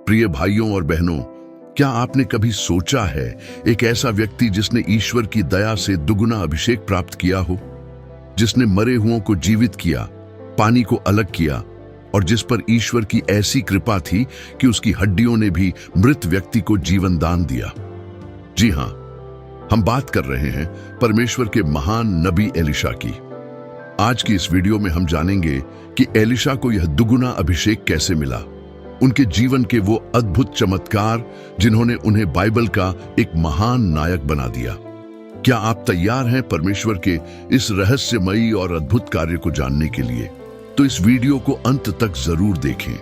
प्रिय भाइयों और बहनों, क्या आपने कभी सोचा है एक ऐसा व्यक्ति जिसने ईश्वर की दया से दुगुना अभिषेक प्राप्त किया हो, जिसने मरे हुओं को जीवित किया, पानी को अलग किया और जिस पर ईश्वर की ऐसी कृपा थी कि उसकी हड्डियों ने भी मृत व्यक्ति को जीवन दान दिया? जी हां, हम बात कर रहे हैं परमेश्वर के महान नबी एलिशा की। आज की इस वीडियो में हम जानेंगे कि एलिशा को यह दुगुना अभिषेक कैसे मिला, उनके जीवन के वो अद्भुत चमत्कार जिन्होंने उन्हें बाइबल का एक महान नायक बना दिया। क्या आप तैयार हैं परमेश्वर के इस रहस्यमयी और अद्भुत कार्य को जानने के लिए? तो इस वीडियो को अंत तक जरूर देखें।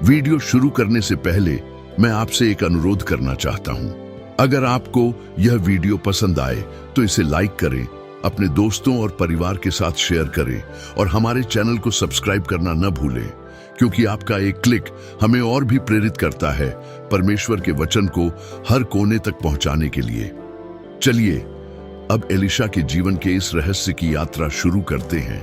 वीडियो शुरू करने से पहले मैं आपसे एक अनुरोध करना चाहता हूं। अगर आपको यह वीडियो पसंद आए तो इसे लाइक करें, अपने दोस्तों और परिवार के साथ शेयर करें और हमारे चैनल को सब्सक्राइब करना न भूलें, क्योंकि आपका एक क्लिक हमें और भी प्रेरित करता है परमेश्वर के वचन को हर कोने तक पहुंचाने के लिए। चलिए अब एलिशा के जीवन के इस रहस्य की यात्रा शुरू करते हैं।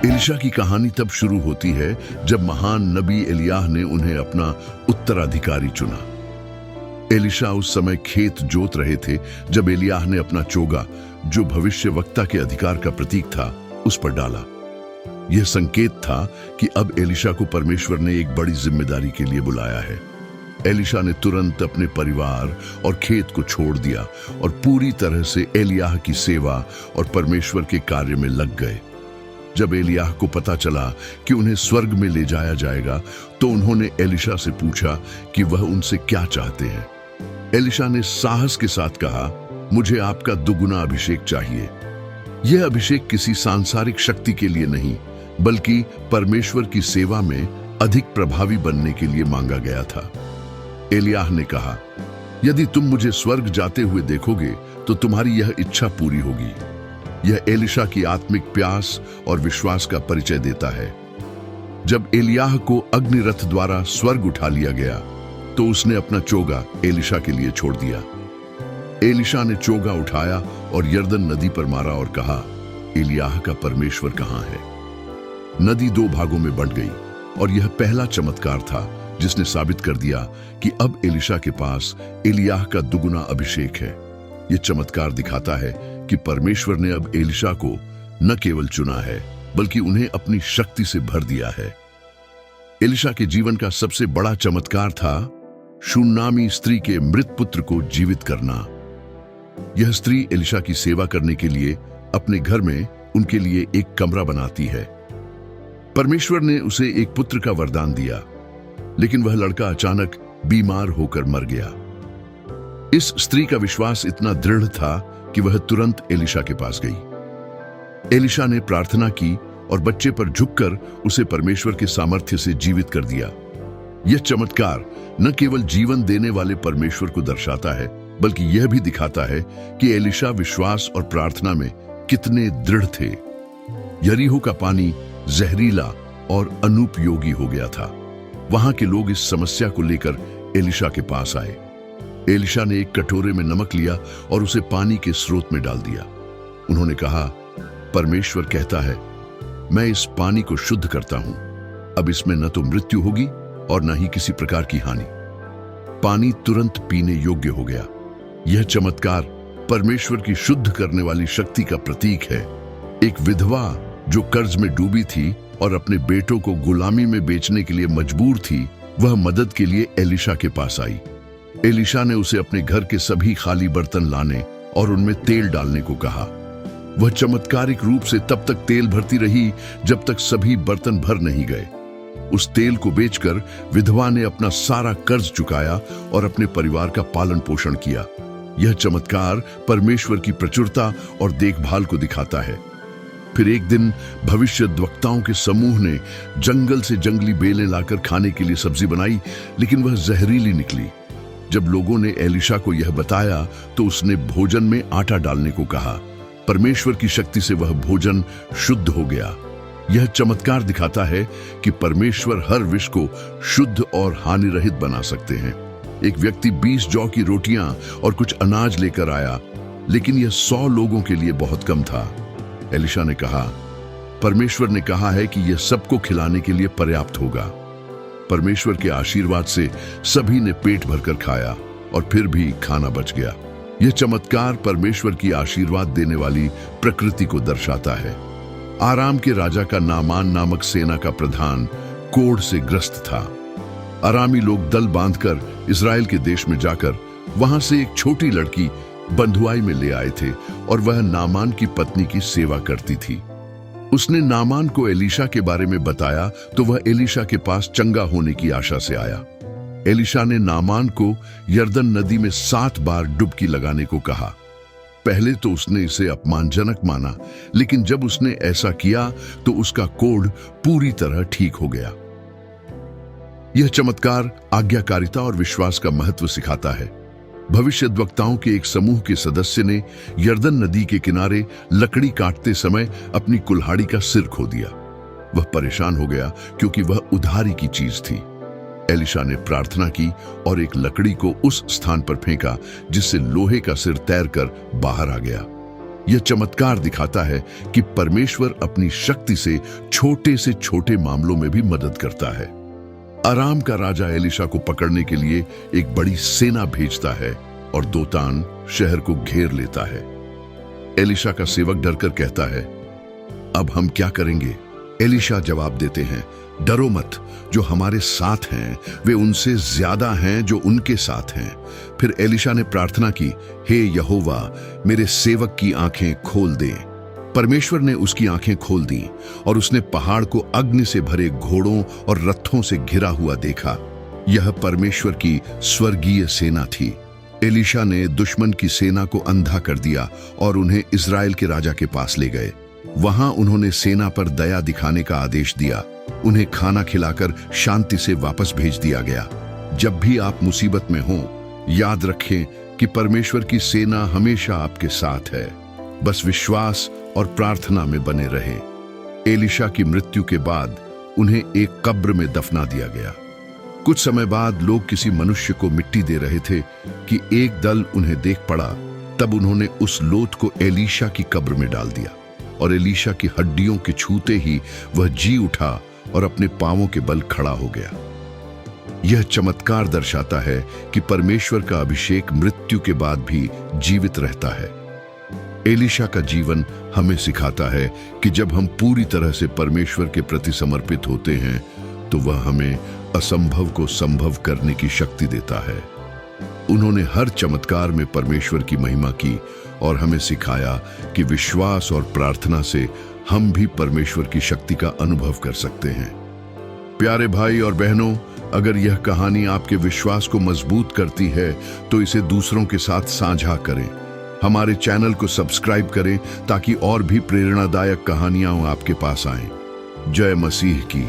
एलिशा की कहानी तब शुरू होती है जब महान नबी एलियाह ने उन्हें अपना उत्तराधिकारी चुना। एलिशा उस समय खेत जोत रहे थे जब एलियाह ने अपना चोगा, जो भविष्यवक्ता के अधिकार का प्रतीक था, उस पर डाला। यह संकेत था कि अब एलिशा को परमेश्वर ने एक बड़ी जिम्मेदारी के लिए बुलाया है। एलिशा ने तुरंत अपने परिवार और खेत को छोड़ दिया और पूरी तरह से एलियाह की सेवा और परमेश्वर के कार्य में लग गए। जब एलियाह को पता चला कि उन्हें स्वर्ग में ले जाया जाएगा, तो उन्होंने एलिशा से पूछा कि वह उनसे क्या चाहते हैं। एलिशा ने साहस के साथ कहा, मुझे आपका दुगुना अभिषेक चाहिए। यह अभिषेक किसी सांसारिक शक्ति के लिए नहीं, बल्कि परमेश्वर की सेवा में अधिक प्रभावी बनने के लिए मांगा गया था। एलियाह ने कहा, यदि तुम मुझे स्वर्ग जाते हुए देखोगे तो तुम्हारी यह इच्छा पूरी होगी। यह एलिशा की आत्मिक प्यास और विश्वास का परिचय देता है। जब एलियाह को अग्निरथ द्वारा स्वर्ग उठा लिया गया, तो उसने अपना चोगा एलिशा के लिए छोड़ दिया। एलिशा ने चोगा उठाया और यरदन नदी पर मारा और कहा, एलियाह का परमेश्वर कहां है? नदी दो भागों में बंट गई और यह पहला चमत्कार था जिसने साबित कर दिया कि अब एलिशा के पास एलियाह का दुगुना अभिषेक है। यह चमत्कार दिखाता है कि परमेश्वर ने अब एलिशा को न केवल चुना है, बल्कि उन्हें अपनी शक्ति से भर दिया है। एलिशा के जीवन का सबसे बड़ा चमत्कार था शूनामी स्त्री के मृत पुत्र को जीवित करना। यह स्त्री एलिशा की सेवा करने के लिए अपने घर में उनके लिए एक कमरा बनाती है। परमेश्वर ने उसे एक पुत्र का वरदान दिया, लेकिन वह लड़का अचानक बीमार होकर मर गया। इस स्त्री का विश्वास इतना दृढ़ था कि वह तुरंत एलिशा के पास गई। एलिशा ने प्रार्थना की और बच्चे पर झुककर उसे परमेश्वर के सामर्थ्य से जीवित कर दिया। यह चमत्कार न केवल जीवन देने वाले परमेश्वर को दर्शाता है, बल्कि यह भी दिखाता है कि एलिशा विश्वास और प्रार्थना में कितने दृढ़ थे। यरीहो का पानी जहरीला और अनुपयोगी हो गया था। वहां के लोग इस समस्या को लेकर एलिशा के पास आए। एलिशा ने एक कटोरे में नमक लिया और उसे पानी के स्रोत में डाल दिया। उन्होंने कहा, परमेश्वर कहता है, मैं इस पानी को शुद्ध करता हूं। अब इसमें न तो मृत्यु होगी और न ही किसी प्रकार की हानि। पानी तुरंत पीने योग्य हो गया। यह चमत्कार परमेश्वर की शुद्ध करने वाली शक्ति का प्रतीक है। एक विधवा जो कर्ज में डूबी थी और अपने बेटों को गुलामी में बेचने के लिए मजबूर थी, वह मदद के लिए एलिशा के पास आई। एलिशा ने उसे अपने घर के सभी खाली बर्तन लाने और उनमें तेल डालने को कहा। वह चमत्कारिक रूप से तब तक तेल भरती रही जब तक सभी बर्तन भर नहीं गए। उस तेल को बेचकर विधवा ने अपना सारा कर्ज चुकाया और अपने परिवार का पालन पोषण किया। यह चमत्कार परमेश्वर की प्रचुरता और देखभाल को दिखाता है। फिर एक दिन भविष्यद्वक्ताओं के समूह ने जंगल से जंगली बेलें लाकर खाने के लिए सब्जी बनाई, लेकिन वह जहरीली निकली। जब लोगों ने एलिशा को यह बताया तो उसने भोजन में आटा डालने को कहा। परमेश्वर की शक्ति से वह भोजन शुद्ध हो गया। यह चमत्कार दिखाता है कि परमेश्वर हर विष को शुद्ध और हानि रहित बना सकते हैं। एक व्यक्ति 20 जौ की रोटियां और कुछ अनाज लेकर आया। लेकिन यह 100 लोगों के लिए बहुत कम था। एलिशा ने कहा, परमेश्वर ने कहा है कि यह सबको खिलाने के लिए पर्याप्त होगा। परमेश्वर के आशीर्वाद से सभी ने पेट भरकर खाया और फिर भी खाना बच गया। यह चमत्कार परमेश्वर की आशीर्वाद देने वाली प्रकृति को दर्शाता है। आराम के राजा का नामान नामक सेना का प्रधान कोढ़ से ग्रस्त था। अरामी लोग दल बांधकर इस्राएल के देश में जाकर वहां से एक छोटी लड़की बंधुआई में ले आए थे और वह नामान की पत्नी की सेवा करती थी। उसने नामान को एलीशा के बारे में बताया तो वह एलीशा के पास चंगा होने की आशा से आया। एलीशा ने नामान को यरदन नदी में 7 बार डुबकी लगाने को कहा। पहले तो उसने इसे अपमानजनक माना, लेकिन जब उसने ऐसा किया तो उसका कोढ़ पूरी तरह ठीक हो गया। यह चमत्कार आज्ञाकारिता और विश्वास का महत्व सिखाता है। भविष्यद्वक्ताओं के एक समूह के सदस्य ने यरदन नदी के किनारे लकड़ी काटते समय अपनी कुल्हाड़ी का सिर खो दिया। वह परेशान हो गया क्योंकि वह उधारी की चीज थी। एलिशा ने प्रार्थना की और एक लकड़ी को उस स्थान पर फेंका जिससे लोहे का सिर तैरकर बाहर आ गया। यह चमत्कार दिखाता है कि परमेश्वर अपनी शक्ति से छोटे मामलों में भी मदद करता है। अराम का राजा एलिशा को पकड़ने के लिए एक बड़ी सेना भेजता है और दोतान शहर को घेर लेता है। एलिशा का सेवक डरकर कहता है, अब हम क्या करेंगे? एलिशा जवाब देते हैं, डरो मत, जो हमारे साथ हैं वे उनसे ज्यादा हैं जो उनके साथ हैं। फिर एलिशा ने प्रार्थना की, हे यहोवा, मेरे सेवक की आंखें खोल दे। परमेश्वर ने उसकी आंखें खोल दी और उसने पहाड़ को अग्नि से भरे घोड़ों और रथों से घिरा हुआ देखा। यह परमेश्वर की स्वर्गीय सेना थी। एलिशा ने दुश्मन की सेना को अंधा कर दिया और उन्हें इस्राएल के राजा के पास ले गए। वहां उन्होंने सेना पर दया दिखाने का आदेश दिया। उन्हें खाना खिलाकर शांति से वापस भेज दिया गया। जब भी आप मुसीबत में हों, याद रखें कि परमेश्वर की सेना हमेशा आपके साथ है। बस विश्वास और प्रार्थना में बने रहें। एलिशा की मृत्यु के बाद उन्हें एक कब्र में दफना दिया गया। कुछ समय बाद लोग किसी मनुष्य को मिट्टी दे रहे थे कि एक दल उन्हें देख पड़ा। तब उन्होंने उस लोथ को एलिशा की कब्र में डाल दिया और एलिशा की हड्डियों के छूते ही वह जी उठा और अपने पांवों के बल खड़ा हो गया। यह चमत्कार दर्शाता है कि परमेश्वर का अभिषेक मृत्यु के बाद भी जीवित रहता है। एलिशा का जीवन हमें सिखाता है कि जब हम पूरी तरह से परमेश्वर के प्रति समर्पित होते हैं तो वह हमें असंभव को संभव करने की शक्ति देता है। उन्होंने हर चमत्कार में परमेश्वर की महिमा की और हमें सिखाया कि विश्वास और प्रार्थना से हम भी परमेश्वर की शक्ति का अनुभव कर सकते हैं। प्यारे भाई और बहनों, अगर यह कहानी आपके विश्वास को मजबूत करती है तो इसे दूसरों के साथ साझा करें। हमारे चैनल को सब्सक्राइब करें ताकि और भी प्रेरणादायक कहानियां आपके पास आएं। जय मसीह की।